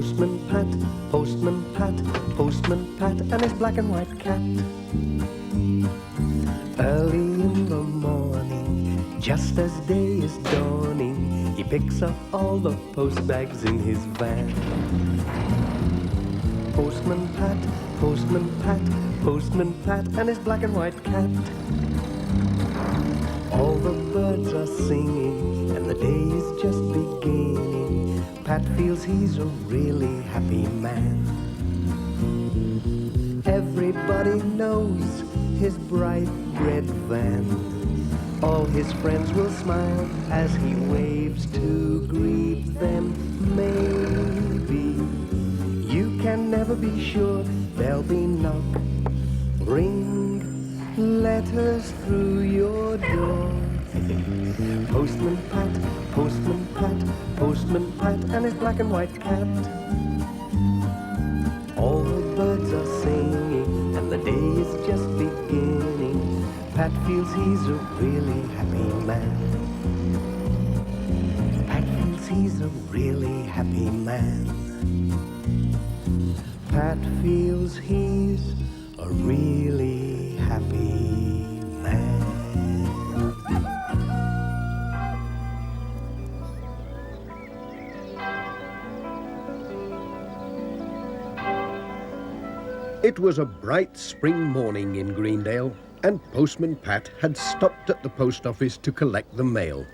Postman Pat, Postman Pat, Postman Pat, and his black and white cat. Early in the morning, just as day is dawning, he picks up all the post bags in his van. Postman Pat, Postman Pat, Postman Pat, and his black and white cat. All the birds are singing, and the day is just beginning. Pat feels he's a really happy man. Everybody knows his bright red van. All his friends will smile as he waves to greet them. Maybe you can never be sure. There'll be knock, ring, letters through your door. Postman Pat, Postman Pat, Postman Pat, and his black and white cat. All the birds are singing, and the day is just beginning. Pat feels he's a really happy man. Pat feels he's a really happy man. Pat feels he's a really happy man. It was a bright spring morning in Greendale, and Postman Pat had stopped at the post office to collect the mail.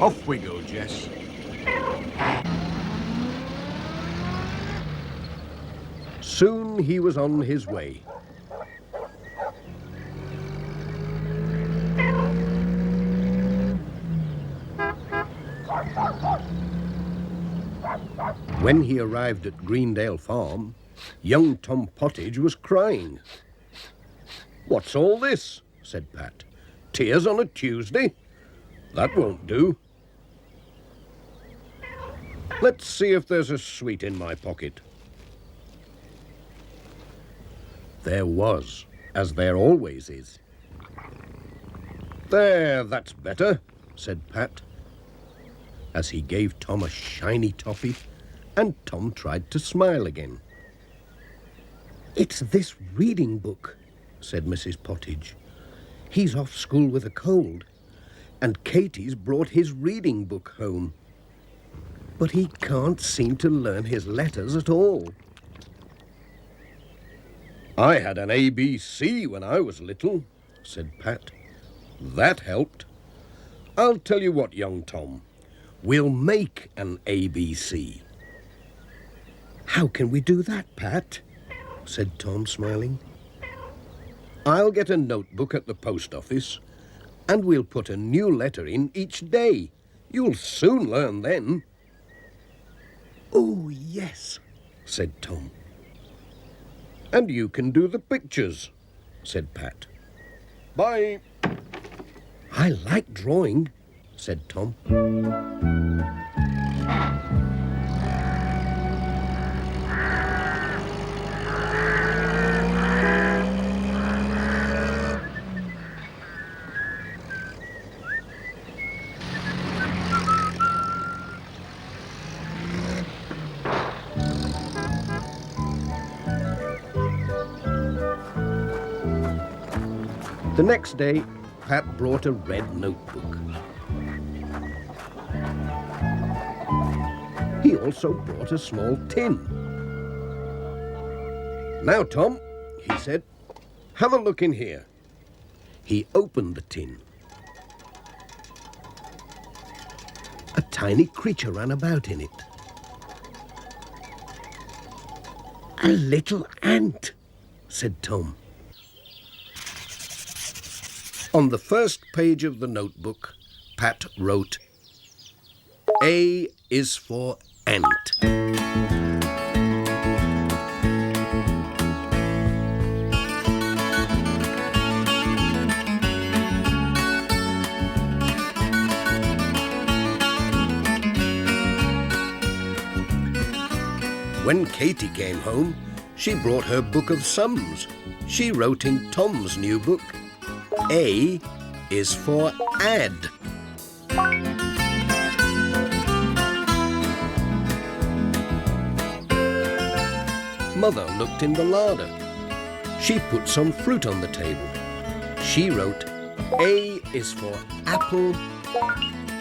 Off we go, Jess. Soon he was on his way. When he arrived at Greendale Farm, young Tom Pottage was crying. "What's all this?" said Pat. "Tears on a Tuesday? That won't do. Let's see if there's a sweet in my pocket." There was, as there always is. "There, that's better," said Pat, as he gave Tom a shiny toffee, and Tom tried to smile again. "It's this reading book," said Mrs. Pottage. "He's off school with a cold, and Katie's brought his reading book home. But he can't seem to learn his letters at all." "I had an ABC when I was little," said Pat. "That helped. I'll tell you what, young Tom. We'll make an ABC." "How can we do that, Pat?" said Tom, smiling. "I'll get a notebook at the post office, and we'll put a new letter in each day. You'll soon learn then." "Oh, yes," said Tom. "And you can do the pictures," said Pat. "Bye." "I like drawing," said Tom. The next day, Pat brought a red notebook. He also brought a small tin. "Now, Tom," he said, "have a look in here." He opened the tin. A tiny creature ran about in it. "A little ant," said Tom. On the first page of the notebook, Pat wrote, "A is for ant." When Katie came home, she brought her book of sums. She wrote in Tom's new book, A is for add. Mother looked in the larder. She put some fruit on the table. She wrote, A is for apple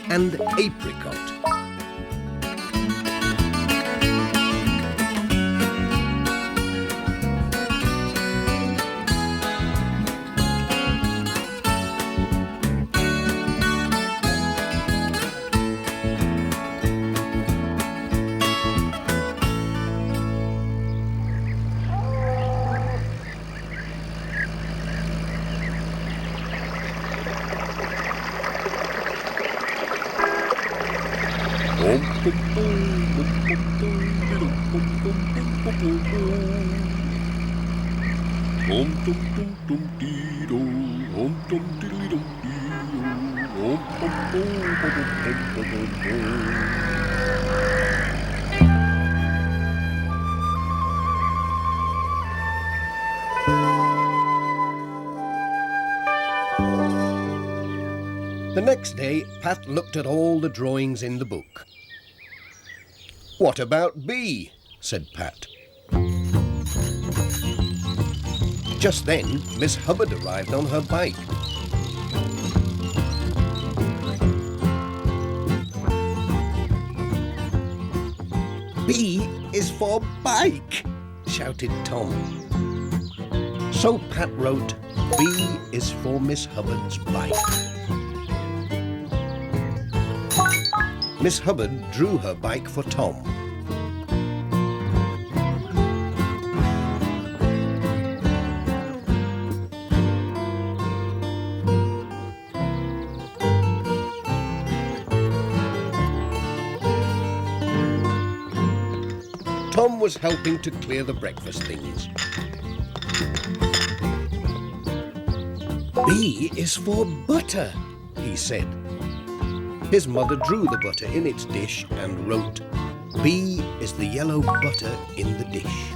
and apricot. The next day, Pat looked at all the drawings in the book. "What about B?" said Pat. Just then, Miss Hubbard arrived on her bike. "B is for bike," shouted Tom. So Pat wrote, B is for Miss Hubbard's bike. Miss Hubbard drew her bike for Tom. Tom was helping to clear the breakfast things. B is for butter, he said. His mother drew the butter in its dish and wrote, B is the yellow butter in the dish.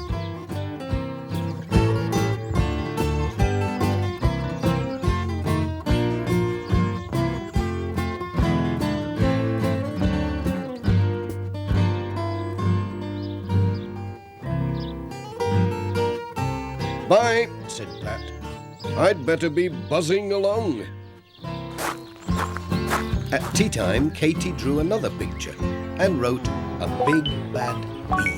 Bye, said Pat. I'd better be buzzing along. At tea time, Katie drew another picture and wrote a big bad bee.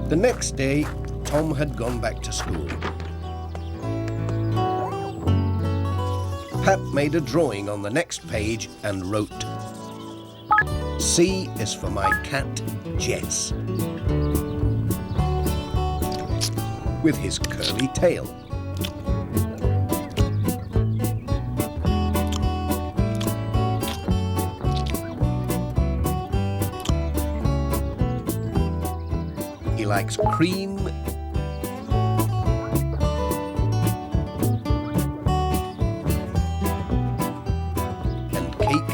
The next day, Tom had gone back to school. Pat made a drawing on the next page and wrote, C is for my cat, Jess, with his curly tail. He likes cream and cake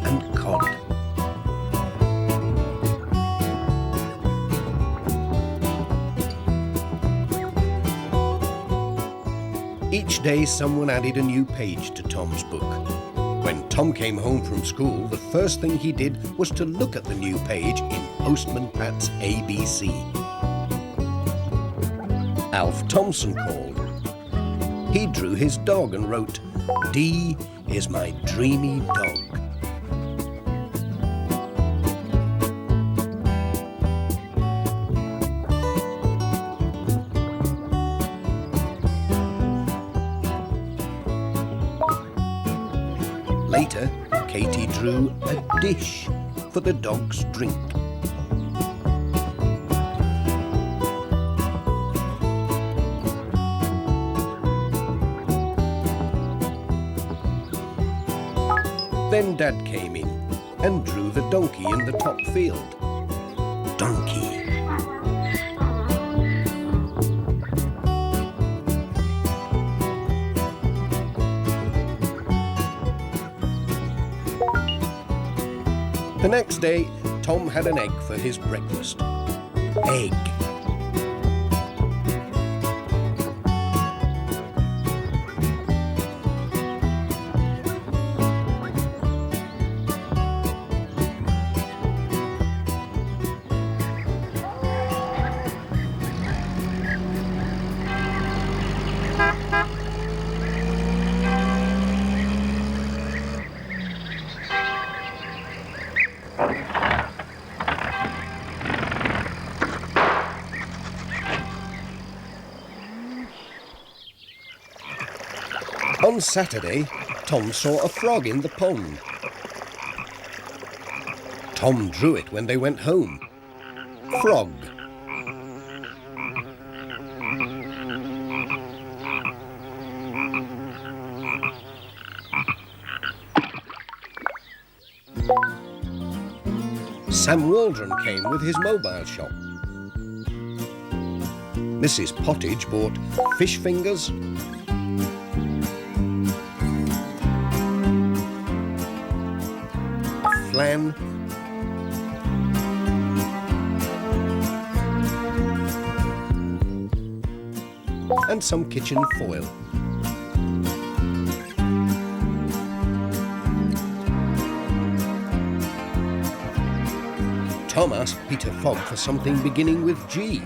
and cod. Each day someone added a new page to Tom's book. When Tom came home from school, the first thing he did was to look at the new page in Postman Pat's ABC. Alf Thompson called. He drew his dog and wrote, D is my dreamy dog. drew a dish for the dog's drink. Then Dad came in and drew the donkey in the top field. Donkey. The next day, Tom had an egg for his breakfast. Egg. On Saturday, Tom saw a frog in the pond. Tom drew it when they went home. Frog. Sam Waldron came with his mobile shop. Mrs. Pottage bought fish fingers, flan, and some kitchen foil. Tom asked Peter Fogg for something beginning with G.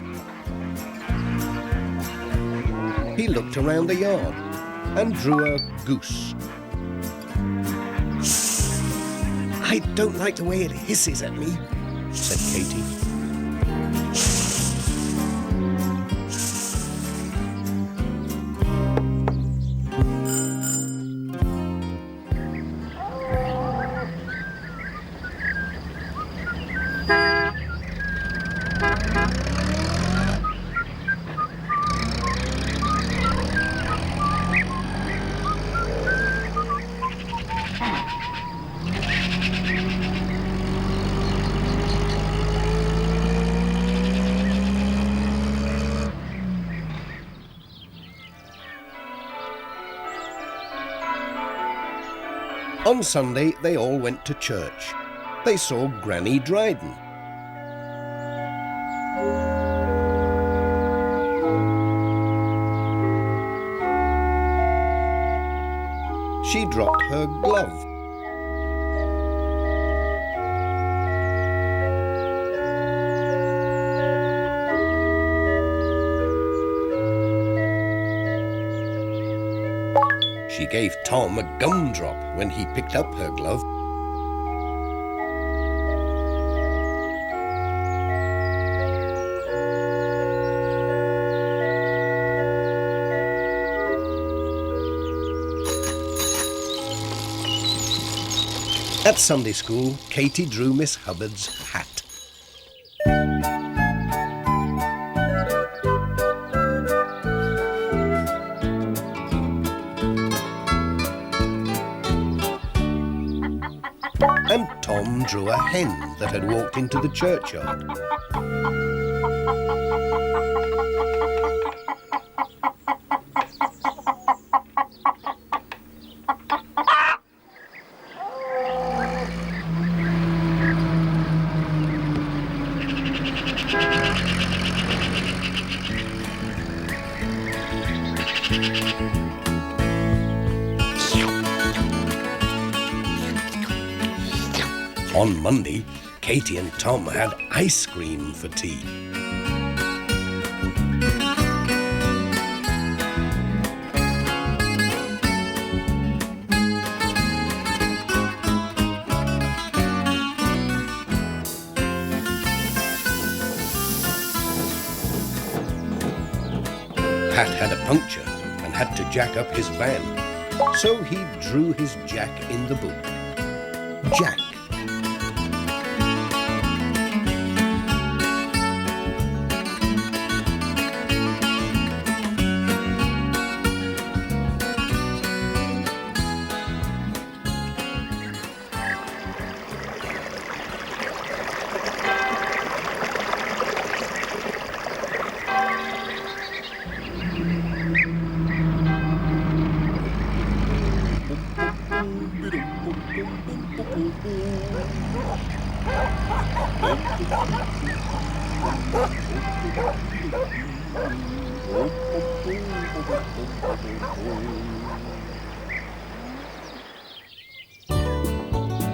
He looked around the yard and drew a goose. I don't like the way it hisses at me, said Katie. On Sunday, they all went to church. They saw Granny Dryden. She dropped her glove. She gave Tom a gumdrop when he picked up her glove. At Sunday school, Katie drew Miss Hubbard's hat. And Tom drew a hen that had walked into the churchyard. On Monday, Katie and Tom had ice cream for tea. Pat had a puncture and had to jack up his van, so he drew his jack in the book. Jack.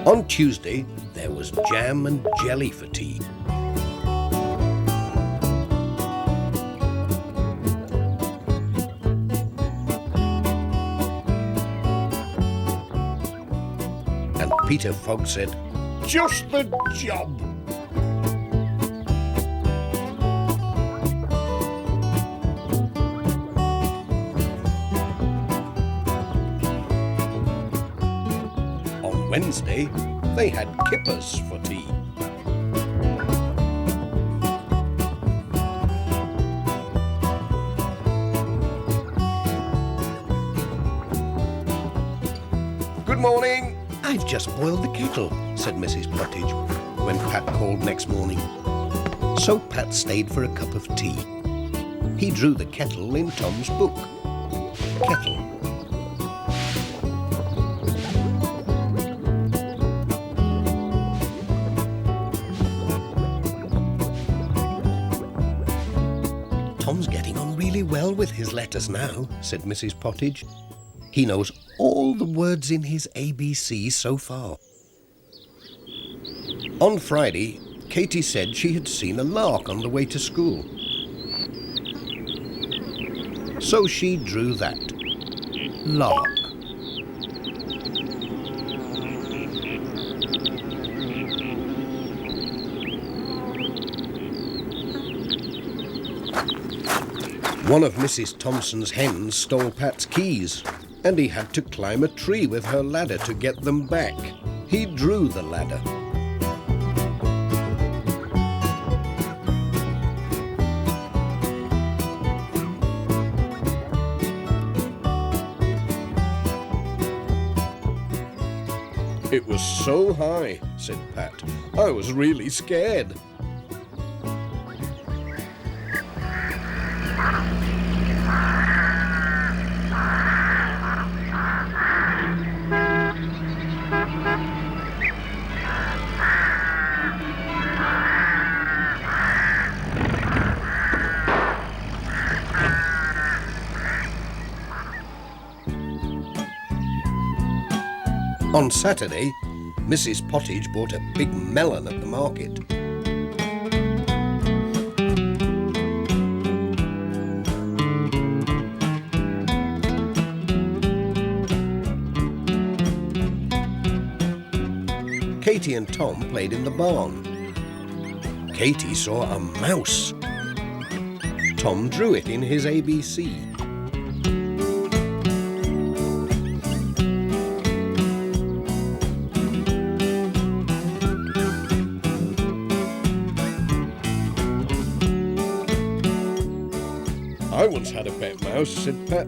On Tuesday, there was jam and jelly for tea. And Peter Fogg said, Just the job. on Wednesday, they had kippers for tea. Good morning. I've just boiled the kettle, said Mrs. Pottage when Pat called next morning. So Pat stayed for a cup of tea. He drew the kettle in Tom's book. Kettle. Tom's getting on really well with his letters now, said Mrs. Pottage. He knows all the words in his ABC so far. On Friday, Katie said she had seen a lark on the way to school. So she drew that. Lark. One of Mrs. Thompson's hens stole Pat's keys, and he had to climb a tree with her ladder to get them back. He drew the ladder. It was so high, said Pat. I was really scared. On Saturday, Mrs. Pottage bought a big melon at the market. Katie and Tom played in the barn. Katie saw a mouse. Tom drew it in his ABC. I once had a pet mouse, said Pat,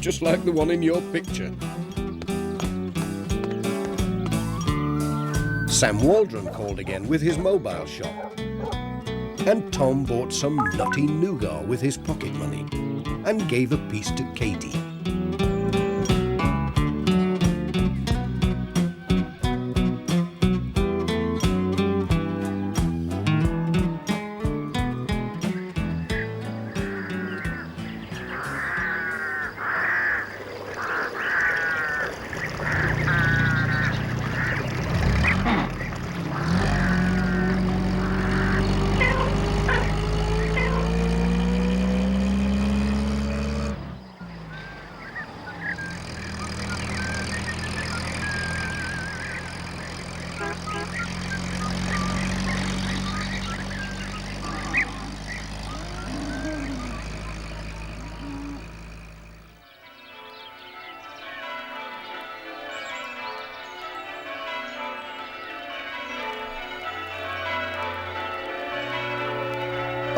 just like the one in your picture. Sam Waldron called again with his mobile shop. And Tom bought some nutty nougat with his pocket money and gave a piece to Katie.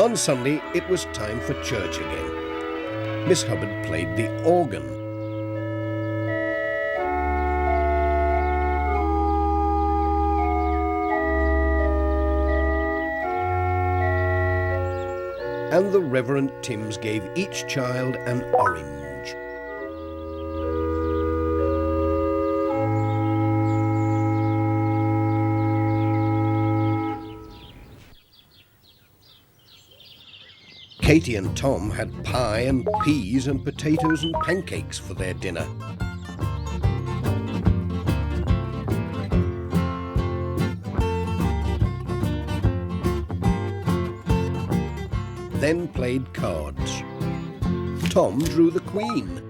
On Sunday, it was time for church again. Miss Hubbard played the organ. And the Reverend Timms gave each child an orange. Katie and Tom had pie and peas and potatoes and pancakes for their dinner. Then played cards. Tom drew the Queen.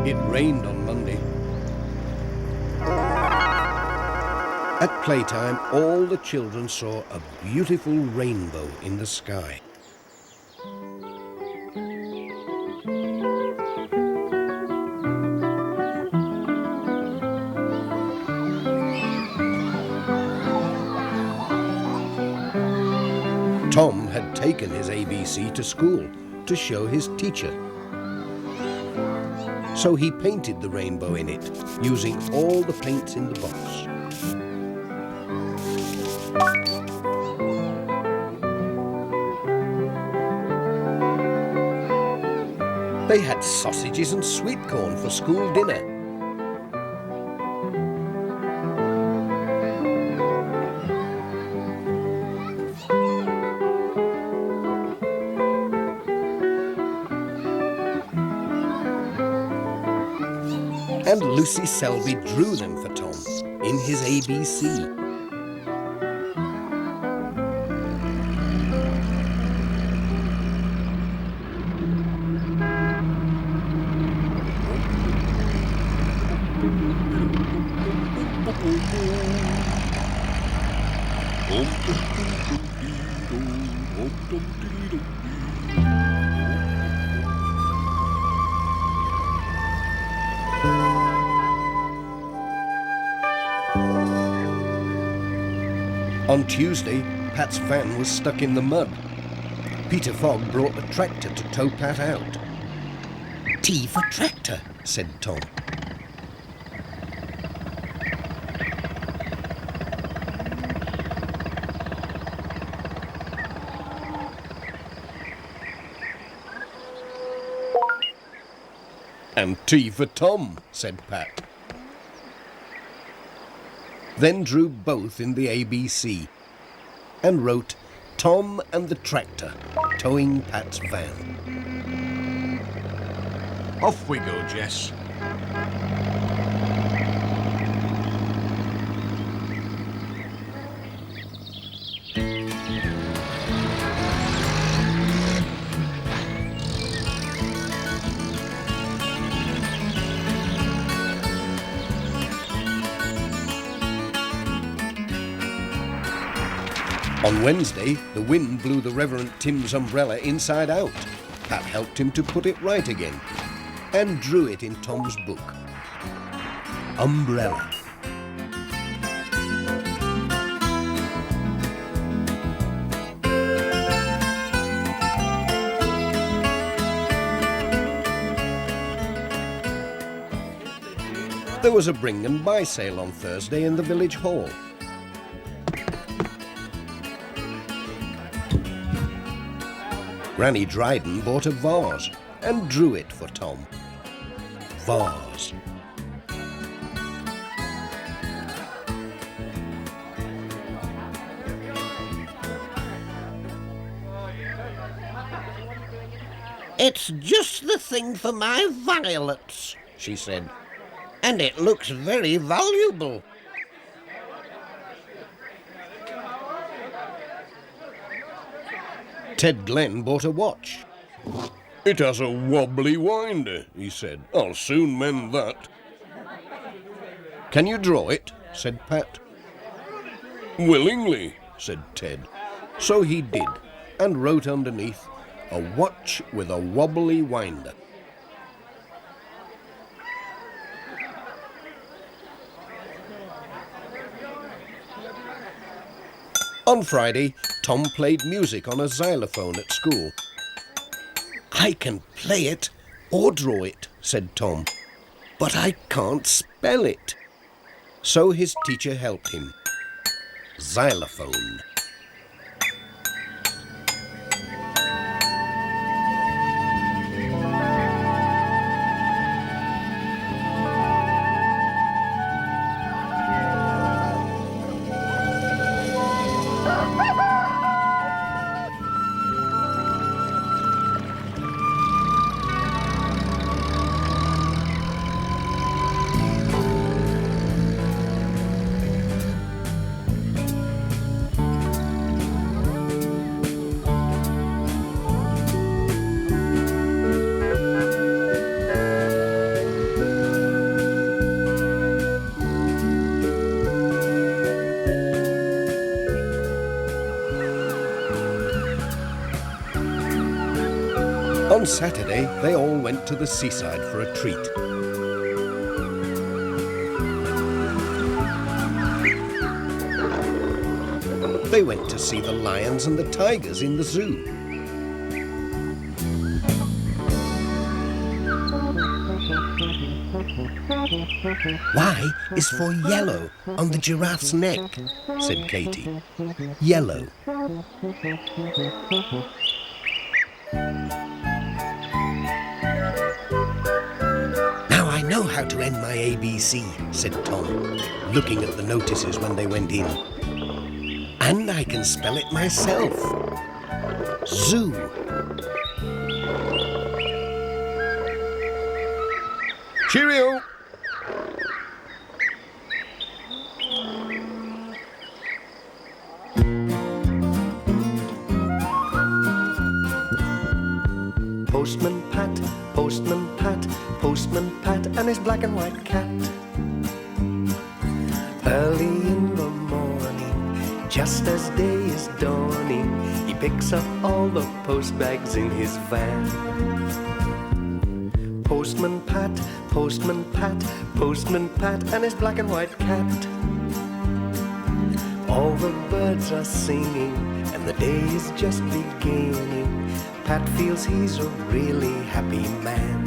It rained on Monday. At playtime, all the children saw a beautiful rainbow in the sky. Tom had taken his ABC to school to show his teacher. So he painted the rainbow in it, using all the paints in the box. They had sausages and sweet corn for school dinner. And Lucy Selby drew them for Tom in his ABC. On Tuesday, Pat's van was stuck in the mud. Peter Fogg brought the tractor to tow Pat out. "T for tractor," said Tom. "And T for Tom," said Pat. Then drew both in the ABC and wrote Tom and the Tractor towing Pat's van. Off we go, Jess. On Wednesday, the wind blew the Reverend Tim's umbrella inside out. Pat helped him to put it right again and drew it in Tom's book. Umbrella. There was a bring and buy sale on Thursday in the village hall. Granny Dryden bought a vase and drew it for Tom. Vase. "It's just the thing for my violets," she said, "and it looks very valuable." Ted Glenn bought a watch. It has a wobbly winder, he said. I'll soon mend that. Can you draw it? Said Pat. Willingly, Said Ted. So he did, and wrote underneath, a watch with a wobbly winder. On Friday, Tom played music on a xylophone at school. I can play it or draw it, said Tom, but I can't spell it. So his teacher helped him. Xylophone. On Saturday, they all went to the seaside for a treat. They went to see the lions and the tigers in the zoo. Y is for yellow on the giraffe's neck, said Katie. Yellow. I know how to end my ABC, said Tom, looking at the notices when they went in. And I can spell it myself. Zoo. cheerio! Postman Pat, Postman Pat, Postman Pat, and his black and white cat. Early in the morning, just as day is dawning, he picks up all the post bags in his van. Postman Pat, Postman Pat, Postman Pat, and his black and white cat. All the birds are singing, and the day is just beginning. Pat feels he's a really happy man.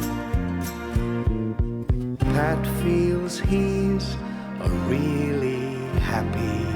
Pat feels he's a really happy